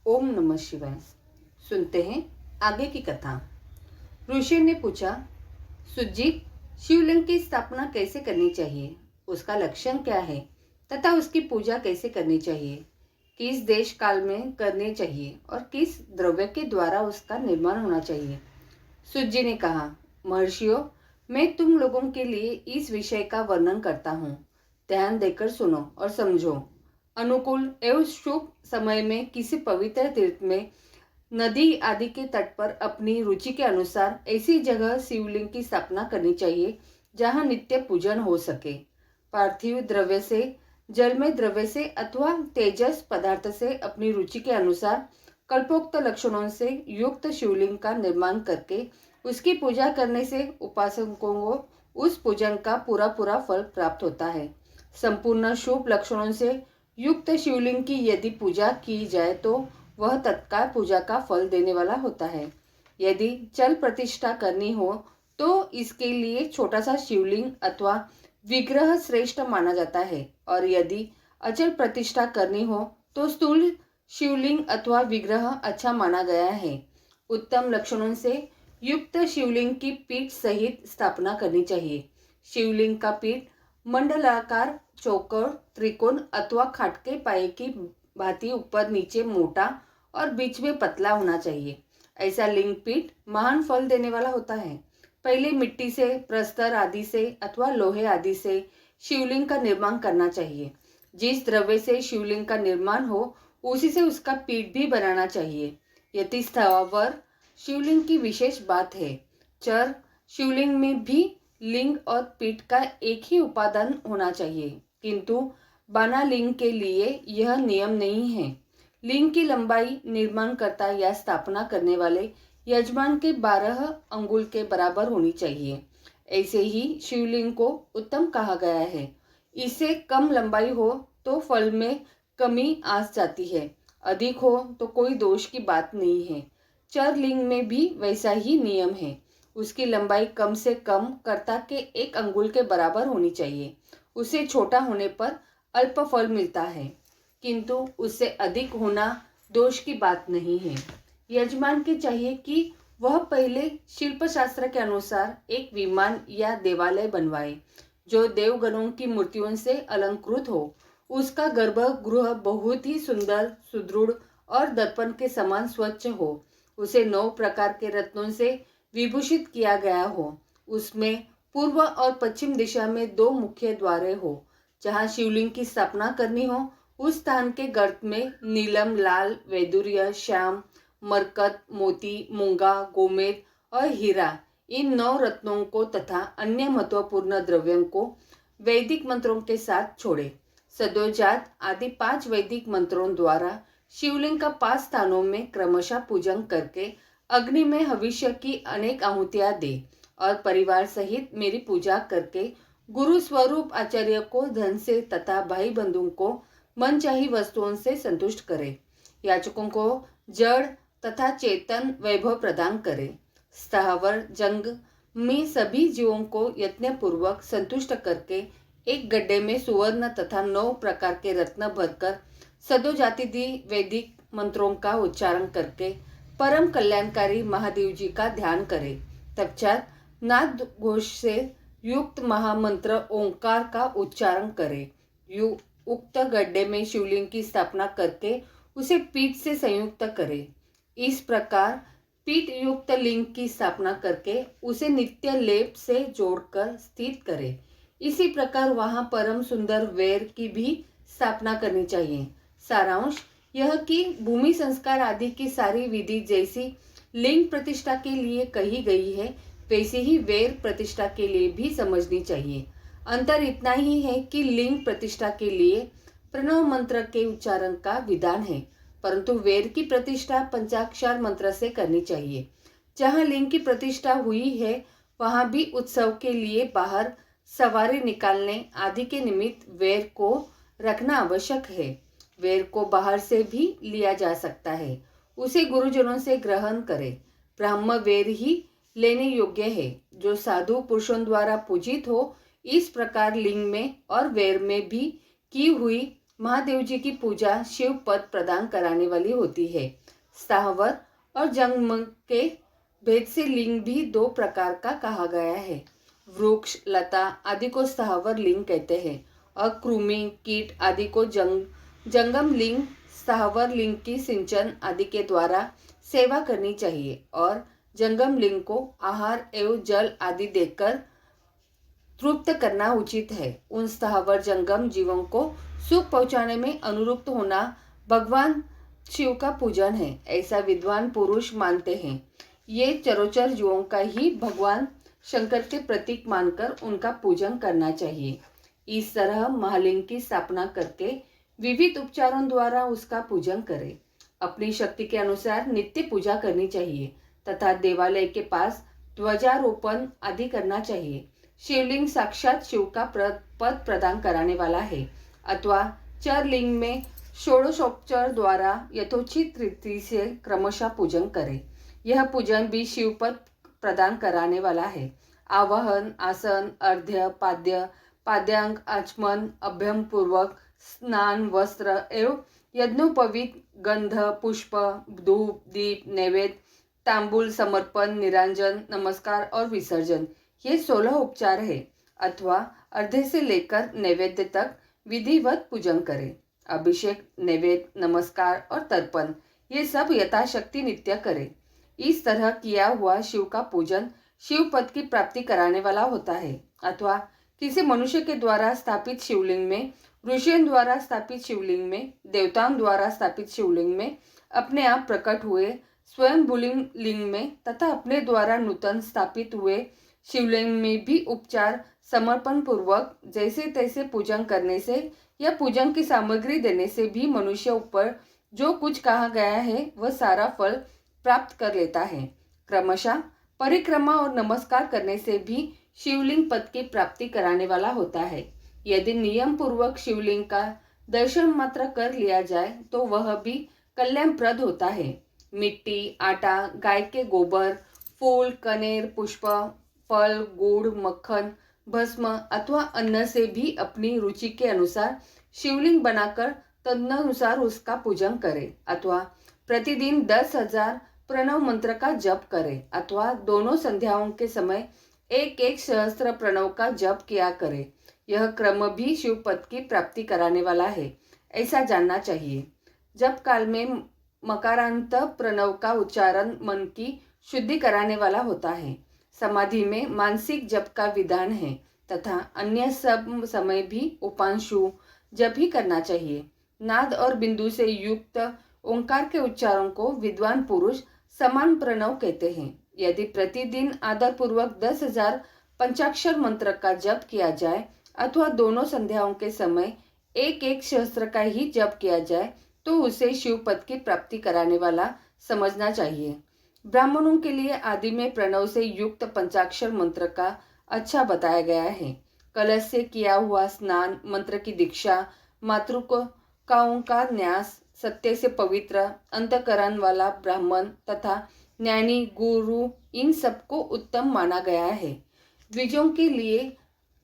ओम नमः शिवाय। सुनते हैं आगे की कथा। ऋषि ने पूछा, सुजीत, शिवलिंग की स्थापना कैसे करनी चाहिए, उसका लक्षण क्या है तथा उसकी पूजा कैसे करनी चाहिए, किस देश काल में करनी चाहिए और किस द्रव्य के द्वारा उसका निर्माण होना चाहिए। सुजी ने कहा, महर्षियों, मैं तुम लोगों के लिए इस विषय का वर्णन करता हूँ। ध्यान देकर सुनो और समझो। अनुकूल एवं शुभ समय में किसी पवित्र तीर्थ में, नदी आदि के तट पर अपनी रुचि के अनुसार ऐसी जगह शिवलिंग की स्थापना करनी चाहिए जहाँ नित्य पूजन हो सके। पार्थिव द्रव्य से, जलमय द्रव्य से अथवा तेजस पदार्थ से अपनी रुचि के अनुसार कल्पोक्त लक्षणों से युक्त शिवलिंग का निर्माण करके उसकी पूजा करने से उपासकों को उस पूजन का पूरा पूरा फल प्राप्त होता है। संपूर्ण शुभ लक्षणों से युक्त शिवलिंग की यदि पूजा की जाए तो वह तत्काल पूजा का फल देने वाला होता है। यदि चल प्रतिष्ठा करनी हो तो इसके लिए छोटा सा शिवलिंग अथवा विग्रह श्रेष्ठ माना जाता है, और यदि अचल प्रतिष्ठा करनी हो तो स्थूल शिवलिंग अथवा विग्रह अच्छा माना गया है। उत्तम लक्षणों से युक्त शिवलिंग की पीठ सहित स्थापना करनी चाहिए। शिवलिंग का पीठ मंडलाकार, चौकोर, त्रिकोण अथवा खाटके पाए की भांति ऊपर नीचे मोटा और बीच में पतला होना चाहिए। ऐसा लिंग पीठ महान फल देने वाला होता है। पहले मिट्टी से, प्रस्तर आदि से अथवा लोहे आदि से शिवलिंग का निर्माण करना चाहिए। जिस द्रव्य से शिवलिंग का निर्माण हो उसी से उसका पीठ भी बनाना चाहिए। यति स्थावर शिवलिंग की विशेष बात है। चर शिवलिंग में भी लिंग और पीठ का एक ही उपादान होना चाहिए, किंतु बाना लिंग के लिए यह नियम नहीं है। लिंग की लंबाई निर्माणकर्ता या स्थापना करने वाले यजमान के 12 अंगुल के बराबर होनी चाहिए। ऐसे ही शिवलिंग को उत्तम कहा गया है। इससे कम लंबाई हो तो फल में कमी आ जाती है, अधिक हो तो कोई दोष की बात नहीं है। चर लिंग में भी वैसा ही नियम है। उसकी लंबाई कम से कम कर्ता के 1 अंगुल के बराबर होनी चाहिए। उससे छोटा होने पर अल्प फल मिलता है, किंतु उससे अधिक होना दोष की बात नहीं है। यजमान के चाहिए कि वह पहले शिल्प शास्त्र के अनुसार एक विमान या देवालय बनवाए जो देवगणों की मूर्तियों से अलंकृत हो। उसका गर्भगृह बहुत ही सुंदर, सुदृढ़ और दर्पण के समान स्वच्छ हो। उसे 9 प्रकार के रत्नों से विभूषित किया गया हो। उसमें पूर्व और पश्चिम दिशा में 2 मुख्य द्वारे हो। जहाँ शिवलिंग की स्थापना करनी हो उस स्थान के गर्त में नीलम, लाल, वैदुर्य, श्याम, मरकत, मोती, मूंगा, गोमेद और हीरा, इन 9 रत्नों को तथा अन्य महत्वपूर्ण द्रव्यों को वैदिक मंत्रों के साथ छोड़े। सदोजात आदि 5 वैदिक मंत्रों द्वारा शिवलिंग का 5 स्थानों में क्रमशः पूजन करके अग्नि में हविष्य की अनेक आहुतियां दे और परिवार सहित मेरी पूजा करके गुरु स्वरूप आचार्य को धन से तथा भाई बंधुओं को मनचाही वस्तुओं से संतुष्ट करे। याचकों को जड़ तथा चेतन वैभव प्रदान करे। स्थावर जंग में सभी जीवों को यत्न पूर्वक संतुष्ट करके एक गड्ढे में सुवर्ण तथा 9 प्रकार के रत्न भरकर सदोजाति वैदिक मंत्रों का उच्चारण करके परम कल्याणकारी महादेव जी का ध्यान करे। तत्पश्चात नाद घोष से युक्त महामंत्र ओंकार का उच्चारण करे। उक्त गड्ढे में शिवलिंग की स्थापना करके उसे पीठ से संयुक्त करे। इस प्रकार पीठ युक्त लिंग की स्थापना करके उसे नित्य लेप से जोड़कर स्थित करे। इसी प्रकार वहां परम सुंदर वेर की भी स्थापना करनी चाहिए। सारांश यह कि भूमि संस्कार आदि की सारी विधि जैसी लिंग प्रतिष्ठा के लिए कही गई है वैसे ही वेर प्रतिष्ठा के लिए भी समझनी चाहिए। अंतर इतना ही है कि लिंग प्रतिष्ठा के लिए प्रणव मंत्र के उच्चारण का विधान है, परंतु वेर की प्रतिष्ठा पंचाक्षर मंत्र से करनी चाहिए। जहाँ लिंग की प्रतिष्ठा हुई है वहाँ भी उत्सव के लिए बाहर सवारी निकालने आदि के निमित्त वेर को रखना आवश्यक है। वेर को बाहर से भी लिया जा सकता है, उसे गुरुजनों से ग्रहण करे। ब्राह्म वेर ही लेने योग्य है जो साधु पुरुषों द्वारा पूजित हो। इस प्रकार लिंग में और वेर में भी की हुई महादेव जी की पूजा शिव पद प्रदान कराने वाली होती है। स्थावर और जंगम के भेद से लिंग भी दो प्रकार का कहा गया है। वृक्ष, लता आदि को स्थावर लिंग कहते हैं और कृमि, कीट आदि को जंगम लिंग। स्थावर लिंग की सिंचन आदि के द्वारा सेवा करनी चाहिए और जंगम लिंग को आहार एवं जल आदि देकर तृप्त करना उचित है। उन स्थावर जंगम जीवों को सुख पहुंचाने में अनुरुक्त होना भगवान शिव का पूजन है, ऐसा विद्वान पुरुष मानते हैं। ये चरोचर जीवों का ही भगवान शंकर के प्रतीक मानकर उनका पूजन करना चाहिए। इस तरह महालिंग की स्थापना करके विविध उपचारों द्वारा उसका पूजन करें। अपनी शक्ति के अनुसार नित्य पूजा करनी चाहिए तथा देवालय के पास ध्वजारोपण आदि करना चाहिए। शिवलिंग साक्षात शिव का पद प्रदान कराने वाला है अथवा चरलिंग में षोडशोपचार द्वारा यथोचित रीति से क्रमशः पूजन करें। यह पूजन भी शिव पद प्रदान कराने वाला है। आवाहन, आसन, अर्घ्य, पाद्य, पाद्यांग, आचमन, अभ्यम पूर्वक स्नान, वस्त्र एवं यज्ञोपवीत, गंध, पुष्प, धूप, दीप, नैवेद्य, तांबूल समर्पण, निरांजन, नमस्कार और विसर्जन, ये 16 उपचार है अथवा अर्घ्य से लेकर नैवेद्य तक विधिवत पूजन करें। अभिषेक, नैवेद्य, नमस्कार और तर्पण, ये सब यथाशक्ति नित्य करें। इस तरह किया हुआ शिव का पूजन शिव पद की प्राप्ति कराने वाला होता है अथवा किसी मनुष्य के द्वारा स्थापित शिवलिंग में, ऋषियों द्वारा स्थापित शिवलिंग में, देवताओं द्वारा स्थापित शिवलिंग में, अपने आप प्रकट हुए स्वयं भूलिंग लिंग में तथा अपने द्वारा नूतन स्थापित हुए शिवलिंग में भी उपचार समर्पण पूर्वक जैसे तैसे पूजन करने से या पूजन की सामग्री देने से भी मनुष्य ऊपर जो कुछ कहा गया है वह सारा फल प्राप्त कर लेता है। क्रमशः परिक्रमा और नमस्कार करने से भी शिवलिंग पद की प्राप्ति कराने वाला होता है। यदि नियम पूर्वक शिवलिंग का दर्शन मात्र कर लिया जाए तो वह भी कल्याणप्रद होता है। मिट्टी, आटा, गाय के गोबर, फूल, कनेर, पुष्प, फल, गुड़, मक्खन, भस्म अथवा अन्न से भी अपनी रुचि के अनुसार शिवलिंग बनाकर तदनुसार उसका पूजन करें अथवा प्रतिदिन 10,000 प्रणव मंत्र का जप करें अथवा दोनों संध्याओं के समय एक सहस्त्र प्रणव का जप किया करें। यह क्रम भी शिव पद की प्राप्ति कराने वाला है, ऐसा जानना चाहिए। जप काल में मकारांत प्रणव का उच्चारण मन की शुद्धि कराने वाला होता है। समाधि में मानसिक जप का विधान है तथा अन्य सब समय भी उपांशु जप ही करना चाहिए। नाद और बिंदु से युक्त ओंकार के उच्चारण को विद्वान पुरुष समान प्रणव कहते हैं। यदि प्रतिदिन आदर पूर्वक 10,000 पंचाक्षर मंत्र का जप किया जाए अथवा दोनों संध्याओं के समय एक सहस्त्र का ही जप किया जाए तो उसे शिव पद की प्राप्ति कराने वाला समझना चाहिए। ब्राह्मणों के लिए आदि में प्रणव से युक्त पंचाक्षर मंत्र का अच्छा बताया गया है। कलश से किया हुआ स्नान, मंत्र की दीक्षा, मातृकाओं का न्यास, सत्य से पवित्र अंतकरण वाला ब्राह्मण तथा ज्ञानी गुरु, इन सबको उत्तम माना गया है। द्विजों के लिए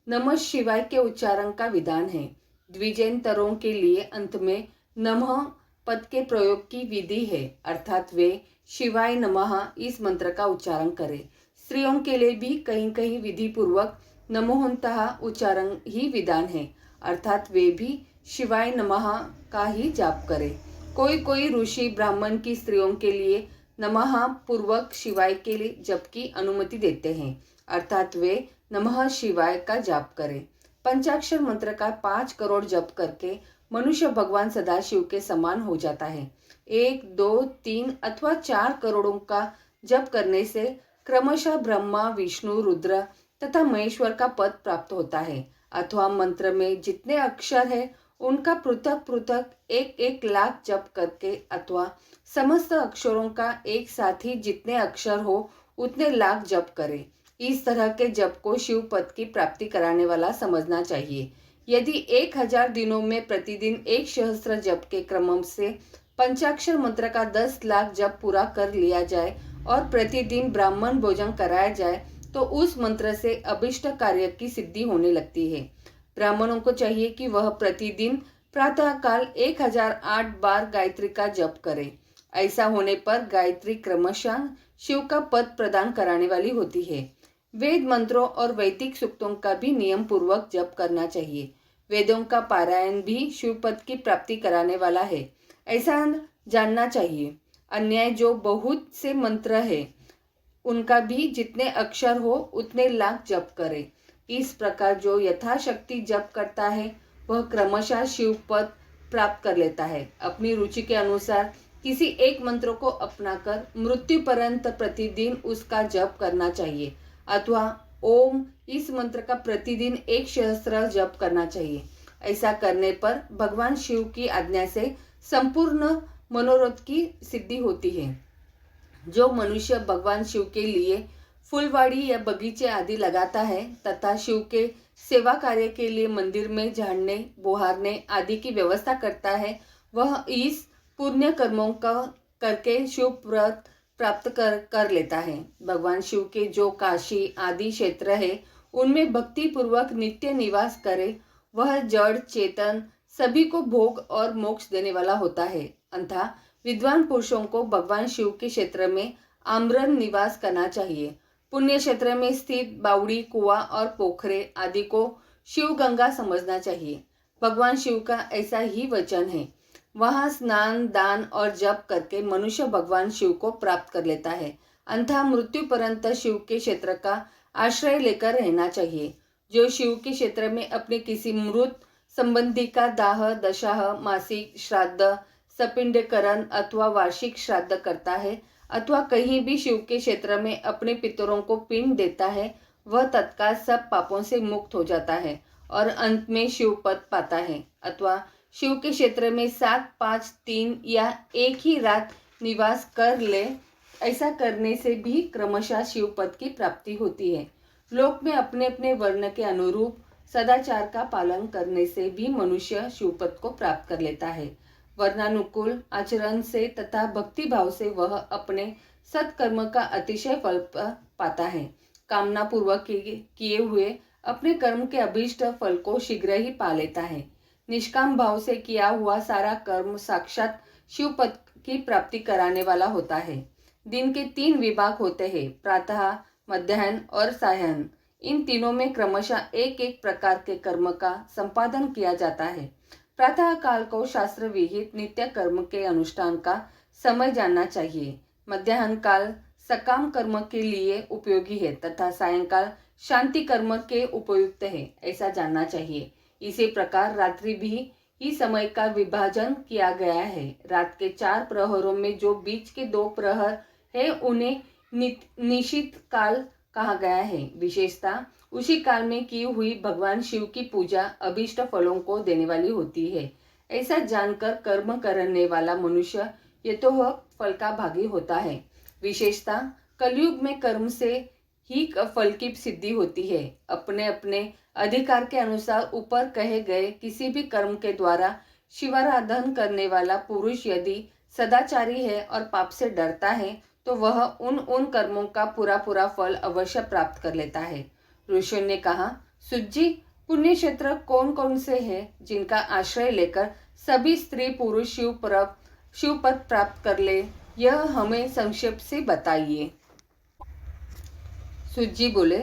नमः शिवाय के उच्चारण का विधान है। द्विजेंतरों के लिए अंत में नमः पद के प्रयोग की विधि है, अर्थात वे शिवाय नमः इस मंत्र का उच्चारण करें। स्त्रियों के लिए भी कहीं कहीं विधि पूर्वक नमोहंतः उच्चारण ही विधान है, अर्थात वे भी शिवाय नमः का ही जाप करें। कोई कोई ऋषि ब्राह्मण की स्त्रियों के लिए नमः पूर्वक शिवाय के लिए जप की अनुमति देते हैं, अर्थात वे नमः शिवाय का जाप करें। पंचाक्षर मंत्र का 5 करोड़ जप करके मनुष्य भगवान सदाशिव के समान हो जाता है। 1, 2, 3 अथवा 4 करोड़ों का जप करने से क्रमशः ब्रह्मा, विष्णु, रुद्र तथा महेश्वर का पद प्राप्त होता है। अथवा मंत्र में जितने अक्षर है उनका पृथक पृथक 1 लाख जप करके अथवा समस्त अक्षरों का एक साथ ही जितने अक्षर हो उतने लाख जप करें। इस तरह के जप को शिव पद की प्राप्ति कराने वाला समझना चाहिए। यदि 1000 दिनों में प्रतिदिन 1 सहस्त्र जप के क्रम से पंचाक्षर मंत्र का 10 लाख जप पूरा कर लिया जाए और प्रतिदिन ब्राह्मण भोजन कराया जाए तो उस मंत्र से अभिष्ट कार्य की सिद्धि होने लगती है। ब्राह्मणों को चाहिए कि वह प्रतिदिन प्रातःकाल 1008 बार गायत्री का जप करें। ऐसा होने पर गायत्री क्रमशः शिव का पद प्रदान कराने वाली होती है। वेद मंत्रों और वैदिक सूक्तों का भी नियम पूर्वक जप करना चाहिए। वेदों का पारायण भी शिव पद की प्राप्ति कराने वाला है, ऐसा जानना चाहिए। अन्य जो बहुत से मंत्र है उनका भी जितने अक्षर हो उतने लाख जप करें। इस प्रकार जो यथाशक्ति जप करता है वह क्रमशः शिव पद प्राप्त कर लेता है। अपनी रुचि के अनुसार किसी एक मंत्र को अपनाकर मृत्यु पर्यंत प्रतिदिन उसका जप करना चाहिए, अथवा ओम इस मंत्र का प्रतिदिन 1 सहस्त्र जप करना चाहिए। ऐसा करने पर भगवान शिव की आज्ञा से संपूर्ण मनोरथ की सिद्धि होती है। जो मनुष्य भगवान शिव के लिए फुलवाड़ी या बगीचे आदि लगाता है तथा शिव के सेवा कार्य के लिए मंदिर में झाड़ने बुहारने आदि की व्यवस्था करता है, वह इस पुण्य कर्मों का करके शिव व्रत प्राप्त कर लेता है। भगवान शिव के जो काशी आदि क्षेत्र है उनमें भक्ति पूर्वक नित्य निवास करे, वह जड़ चेतन सभी को भोग और मोक्ष देने वाला होता है। अतः विद्वान पुरुषों को भगवान शिव के क्षेत्र में आमरण निवास करना चाहिए। पुण्य क्षेत्र में स्थित बावड़ी कुआं और पोखरे आदि को शिव गंगा समझना चाहिए। भगवान शिव का ऐसा ही वचन है। वहाँ स्नान दान और जप करके मनुष्य भगवान शिव को प्राप्त कर लेता है। अतः मृत्यु पर्यंत शिव के क्षेत्र का आश्रय लेकर रहना चाहिए। जो शिव के क्षेत्र में अपने किसी मृत संबंधी का दाह दशाह मासिक श्राद्ध सपिंडकरण अथवा वार्षिक श्राद्ध करता है अथवा कहीं भी शिव के क्षेत्र में अपने पितरों को पिंड देता है, वह तत्काल सब पापों से मुक्त हो जाता है और अंत में शिव पद पाता है। अथवा शिव के क्षेत्र में 7, 5, 3 या एक ही रात निवास कर ले, ऐसा करने से भी क्रमशः शिव पद की प्राप्ति होती है। लोक में अपने अपने वर्ण के अनुरूप सदाचार का पालन करने से भी मनुष्य शिव पद को प्राप्त कर लेता है। वर्णानुकूल आचरण से तथा भक्ति भाव से वह अपने सत्कर्म का अतिशय फल पाता है। कामना पूर्वक किए हुए अपने कर्म के अभीष्ट फल को शीघ्र ही पा लेता है। निष्काम भाव से किया हुआ सारा कर्म साक्षात शिव पद की प्राप्ति कराने वाला होता है। दिन के 3 विभाग होते हैं, प्रातः मध्याह्न और सायं। इन तीनों में क्रमशः एक एक प्रकार के कर्म का संपादन किया जाता है। प्रातः काल को शास्त्र विहित नित्य कर्म के अनुष्ठान का समय जानना चाहिए। मध्याह्न काल सकाम कर्म के लिए उपयोगी है तथा सायंकाल शांति कर्म के उपयुक्त है, ऐसा जानना चाहिए। इसी प्रकार रात्रि भी ही समय का विभाजन किया गया है। रात के 4 प्रहरों में जो बीच के 2 प्रहर है उन्हें निशित काल कहा गया है। विशेषता उसी काल में की हुई भगवान शिव की पूजा अभीष्ट फलों को देने वाली होती है। ऐसा जानकर कर्म करने वाला मनुष्य ये तो फल का भागी होता है। विशेषता कलयुग में कर्म से ही फल की सिद्धि होती है। अपने अपने अधिकार के अनुसार ऊपर कहे गए किसी भी कर्म के द्वारा शिवाराधन करने वाला पुरुष यदि सदाचारी है और पाप से डरता है तो वह उन कर्मों का पूरा फल अवश्य प्राप्त कर लेता है। ऋषि ने कहा, सुज्जी पुण्य क्षेत्र कौन कौन से हैं जिनका आश्रय लेकर सभी स्त्री पुरुष शिव पद प्राप्त कर ले, यह हमें संक्षेप से बताइए। सुज्जी बोले,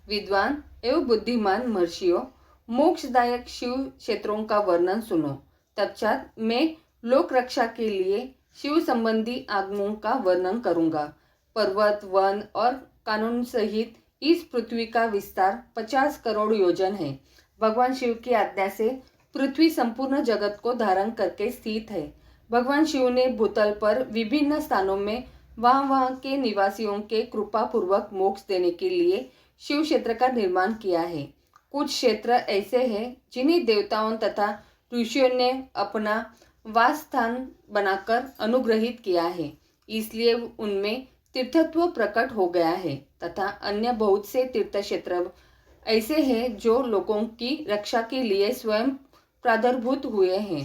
विद्वान एवं बुद्धिमान महर्षियों, मोक्षदायक शिव क्षेत्रों का वर्णन सुनो। तत्पश्चात मैं लोक रक्षा के लिए शिव संबंधी आगमों का वर्णन करूंगा। पर्वत वन और कानून सहित इस पृथ्वी का विस्तार 50 करोड़ योजन है। भगवान शिव की आज्ञा से पृथ्वी संपूर्ण जगत को धारण करके स्थित है। भगवान शिव ने भूतल पर विभिन्न स्थानों में वहाँ के निवासियों के कृपा पूर्वक मोक्ष देने के लिए शिव क्षेत्र का निर्माण किया है। कुछ क्षेत्र ऐसे हैं जिन्हें देवताओं तथा ऋषियों ने अपना वास स्थान बनाकर अनुग्रहित किया है, इसलिए उनमें तीर्थत्व प्रकट हो गया है। तथा अन्य बहुत से तीर्थ क्षेत्र ऐसे हैं जो लोगों की रक्षा के लिए स्वयं प्रादुर्भूत हुए हैं।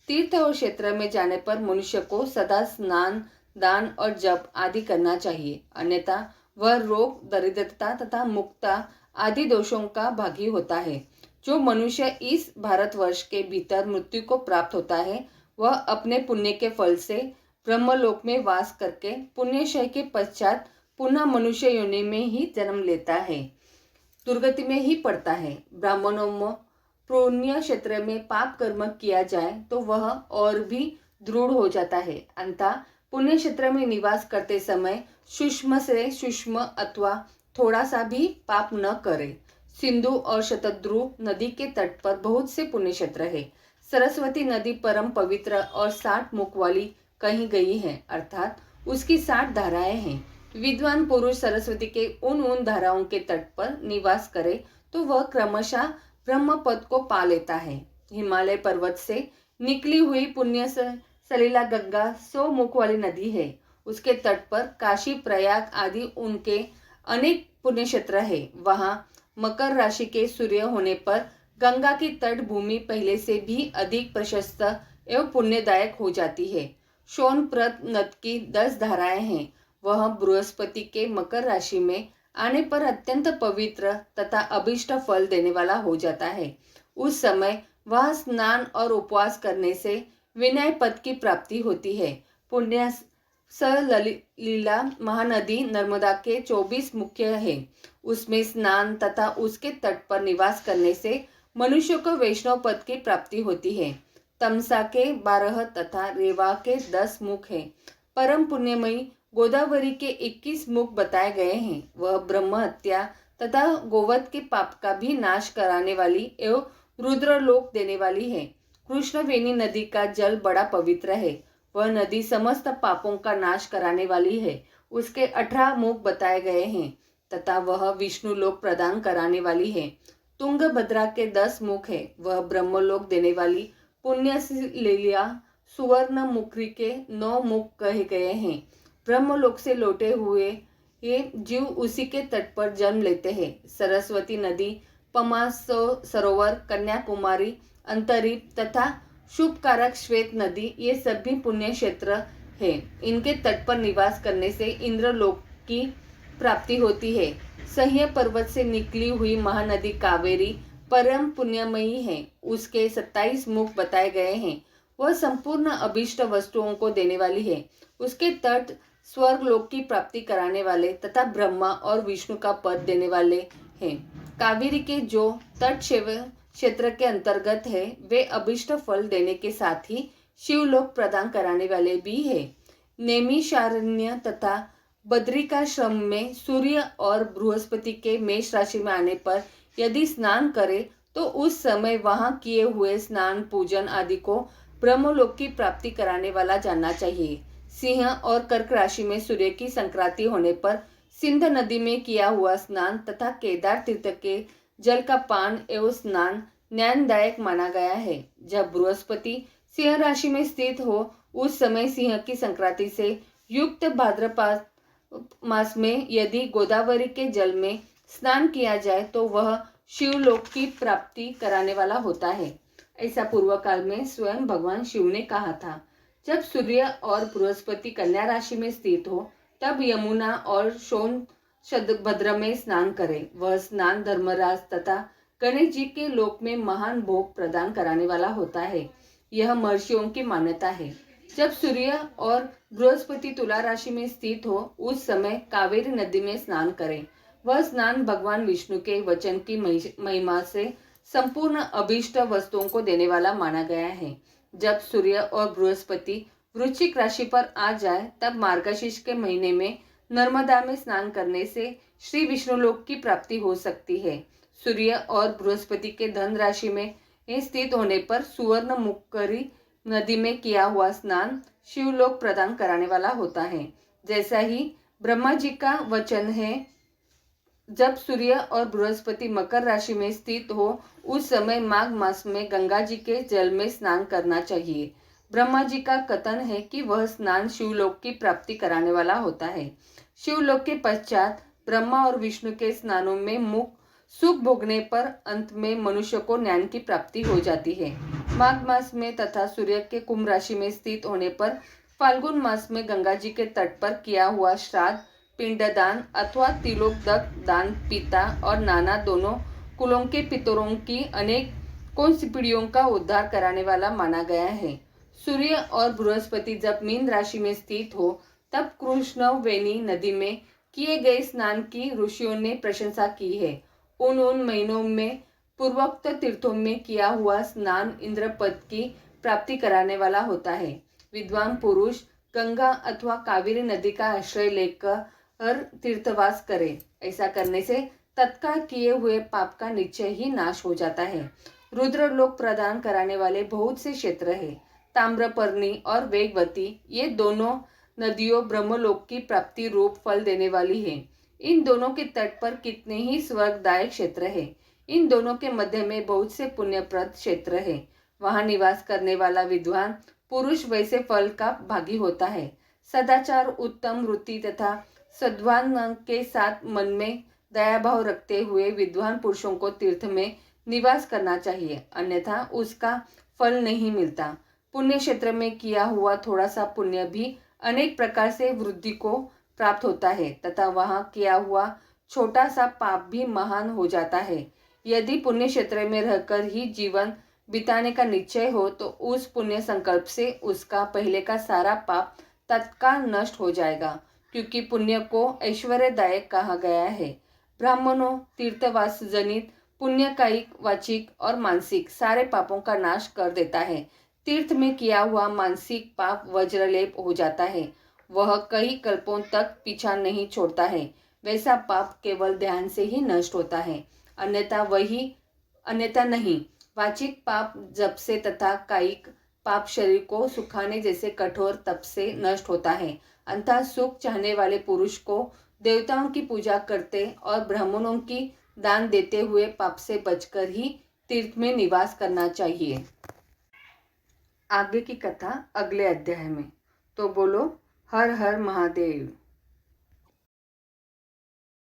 तीर्थ और क्षेत्र में जाने पर मनुष्य को सदा स्नान दान और जप आदि करना चाहिए, अन्यथा वह रोग दरिद्रता तथा मुक्ता आदि दोषों का भागी होता है। जो मनुष्य इस भारतवर्ष के भीतर मृत्यु को प्राप्त होता है वह अपने पुण्य के फल से ब्रह्मलोक में वास करके पुण्यक्षय के पश्चात पुनः मनुष्य योनि में ही जन्म लेता है, दुर्गति में ही पड़ता है। ब्राह्मणों में पुण्य क्षेत्र में पाप कर्म किया जाए तो वह और भी दृढ़ हो जाता है। अंततः पुण्य क्षेत्र में निवास करते समय सूक्ष्म से सूक्ष्म अथवा थोड़ा सा भी पाप न करे। सिंधु और शतद्रु नदी के तट पर बहुत से पुण्य क्षेत्र है। सरस्वती नदी परम पवित्र और 60 मुख वाली कही गई है, अर्थात उसकी 60 धाराएं हैं। विद्वान पुरुष सरस्वती के उन धाराओं के तट पर निवास करे तो वह क्रमशः ब्रह्म पद को पा लेता है। हिमालय पर्वत से निकली हुई पुण्य सलीला गंगा 100 मुख वाली नदी है। उसके तट पर काशी, प्रयाग आदि उनके अनेक पुण्य क्षेत्र है। वहाँ मकर राशि के सूर्य होने पर गंगा की तट भूमि पहले से भी अधिक प्रशस्त एवं पुण्यदायक हो जाती है। शोणप्रद नद की 10 धाराएं हैं। वह बृहस्पति के मकर राशि में आने पर अत्यंत पवित्र तथा अभिष्ट फल देने वाला हो जाता है। उस समय वह स्नान और उपवास करने से विनय पद की प्राप्ति होती है। पुण्य सलीला महानदी नर्मदा के 24 मुख्य है। उसमें स्नान तथा उसके तट पर निवास करने से मनुष्य को वैष्णव पद की प्राप्ति होती है। तमसा के 12 तथा रेवा के 10 मुख हैं। परम पुण्यमयी गोदावरी के 21 मुख बताए गए हैं। वह ब्रह्म हत्या तथा गोवध के पाप का भी नाश कराने वाली एवं रुद्रलोक देने वाली है। कृष्णवेणी नदी का जल बड़ा पवित्र है। वह नदी समस्त पापों का नाश कराने वाली है। उसके 18 मुख बताए गए हैं तथा वह विष्णु लोक प्रदान कराने वाली है। तुंगभद्रा के 10 मुख है। वह ब्रह्मलोक देने वाली पुण्य लीला सुवर्ण मुखरी के 9 मुख कहे गए हैं। ब्रह्मलोक से लौटे हुए ये जीव उसी के तट पर जन्म लेते हैं। सरस्वती नदी, पमास सरोवर, कन्याकुमारी, अंतरिप तथा शुभकारक श्वेत नदी ये सभी पुण्य क्षेत्र है। इनके तट पर निवास करने से इंद्रलोक की प्राप्ति होती है। सह्य पर्वत से निकली हुई महानदी कावेरी परम पुण्यमयी है। उसके 27 मुख बताए गए हैं। वह संपूर्ण अभीष्ट वस्तुओं को देने वाली है। उसके तट स्वर्ग लोक की प्राप्ति कराने वाले तथा ब्रह्मा और विष्णु का पद देने वाले हैं। कावेरी के जो तट क्षेत्र के अंतर्गत है वे अभीष्ट फल देने के साथ ही शिवलोक प्रदान कराने वाले भी है। नैमिषारण्य तथा बद्रिकाश्रम में सूर्य और बृहस्पति के मेष राशि में आने पर यदि स्नान करे तो उस समय वहां किए हुए स्नान, पूजन आदि को ब्रह्मलोक की प्राप्ति कराने वाला जानना चाहिए। सिंह और कर्क राशि में सूर्य की संक्रांति होने पर सिंध नदी में किया हुआ स्नान तथा केदार तीर्थ के जल का पान एवं स्नान न्यायदायक माना गया है। जब बृहस्पति सिंह राशि में स्थित हो उस समय सिंह की संक्रांति से युक्त भाद्रपद मास में यदि गोदावरी के जल में स्नान किया जाए तो वह शिवलोक की प्राप्ति कराने वाला होता है। ऐसा पूर्व काल में स्वयं भगवान शिव ने कहा था। जब सूर्य और बृहस्पति कन्या राशि में स्थित हो तब यमुना और सोनभद्र में स्नान करें। वह स्नान धर्मराज तथा गणेश जी के लोक में महान भोग प्रदान कराने वाला होता है। यह महर्षियों की मान्यता है। जब सूर्य और बृहस्पति तुला राशि में स्थित हो उस समय कावेरी नदी में स्नान करें। वह स्नान भगवान विष्णु के वचन की महिमा से संपूर्ण अभीष्ट वस्तुओं को देने वाला माना गया है। जब सूर्य और बृहस्पति वृश्चिक राशि पर आ जाए तब मार्गशीर्ष के महीने में नर्मदा में स्नान करने से श्री विष्णुलोक की प्राप्ति हो सकती है। सूर्य और बृहस्पति के धन राशि में स्थित होने पर सुवर्ण मुखरी नदी में किया हुआ स्नान शिवलोक प्रदान कराने वाला होता है। जैसा ही ब्रह्मा जी का वचन है, जब सूर्य और बृहस्पति मकर राशि में स्थित हो उस समय माघ मास में गंगा जी के जल में स्नान करना चाहिए। ब्रह्मा जी का कथन है कि वह स्नान शिवलोक की प्राप्ति कराने वाला होता है। शिवलोक के पश्चात ब्रह्मा और विष्णु के स्नानों में मुख सुख भोगने पर अंत में मनुष्य को ज्ञान की प्राप्ति हो जाती है। माघ मास में तथा सूर्य के कुंभ राशि में स्थित होने पर फाल्गुन मास में गंगा जी के तट पर किया हुआ श्राद्ध, पिंडदान अथवा तिलोक दान पिता और नाना दोनों कुलों के पितरों की अनेकों पीढ़ियों का उद्धार कराने वाला माना गया है। सूर्य और बृहस्पति जब मीन राशि में स्थित हो तब कृष्णवेणी नदी में किए गए स्नान की ऋषियों ने प्रशंसा की है। उन महीनों में पूर्वोक्त तीर्थों में किया हुआ स्नान इंद्र पद की प्राप्ति कराने वाला होता है। विद्वान पुरुष गंगा अथवा कावेरी नदी का आश्रय लेकर तीर्थवास करे। ऐसा करने से तत्काल किए हुए पाप का निश्चय ही नाश हो जाता है। रुद्र लोक प्रदान कराने वाले बहुत से क्षेत्र है। ताम्रपर्णी और वेगवती ये दोनों नदियों ब्रह्मलोक की प्राप्ति रूप फल देने वाली है। इन दोनों के तट पर कितने ही स्वर्गदायक क्षेत्र है। इन दोनों के मध्य में बहुत से पुण्यप्रद क्षेत्र है। वहां निवास करने वाला विद्वान पुरुष वैसे फल का भागी होता है। सदाचार, उत्तम वृत्ति तथा सद्भावना के साथ मन में दया भाव रखते हुए विद्वान पुरुषों को तीर्थ में निवास करना चाहिए, अन्यथा उसका फल नहीं मिलता। पुण्य क्षेत्र में किया हुआ थोड़ा सा पुण्य भी अनेक प्रकार से वृद्धि को प्राप्त होता है तथा वहां किया हुआ छोटा सा पाप भी महान हो जाता है। यदि पुण्य क्षेत्र में रहकर ही जीवन बिताने का निश्चय हो तो उस पुण्य संकल्प से उसका पहले का सारा पाप तत्काल नष्ट हो जाएगा, क्योंकि पुण्य को ऐश्वर्यदायक कहा गया है। ब्राह्मणों, तीर्थवास जनित पुण्य कायिक, वाचिक और मानसिक सारे पापों का नाश कर देता है। तीर्थ में किया हुआ मानसिक पाप वज्रलेप हो जाता है, वह कई कल्पों तक पीछा नहीं छोड़ता है। वैसा पाप केवल ध्यान से ही नष्ट होता है, अन्यथा नहीं। वाचिक पाप जप से तथा कायिक पाप शरीर को सुखाने जैसे कठोर तप से नष्ट होता है। अतः सुख चाहने वाले पुरुष को देवताओं की पूजा करते और ब्राह्मणों की दान देते हुए पाप से बचकर ही तीर्थ में निवास करना चाहिए। आगे की कथा अगले अध्याय में। तो बोलो हर हर महादेव।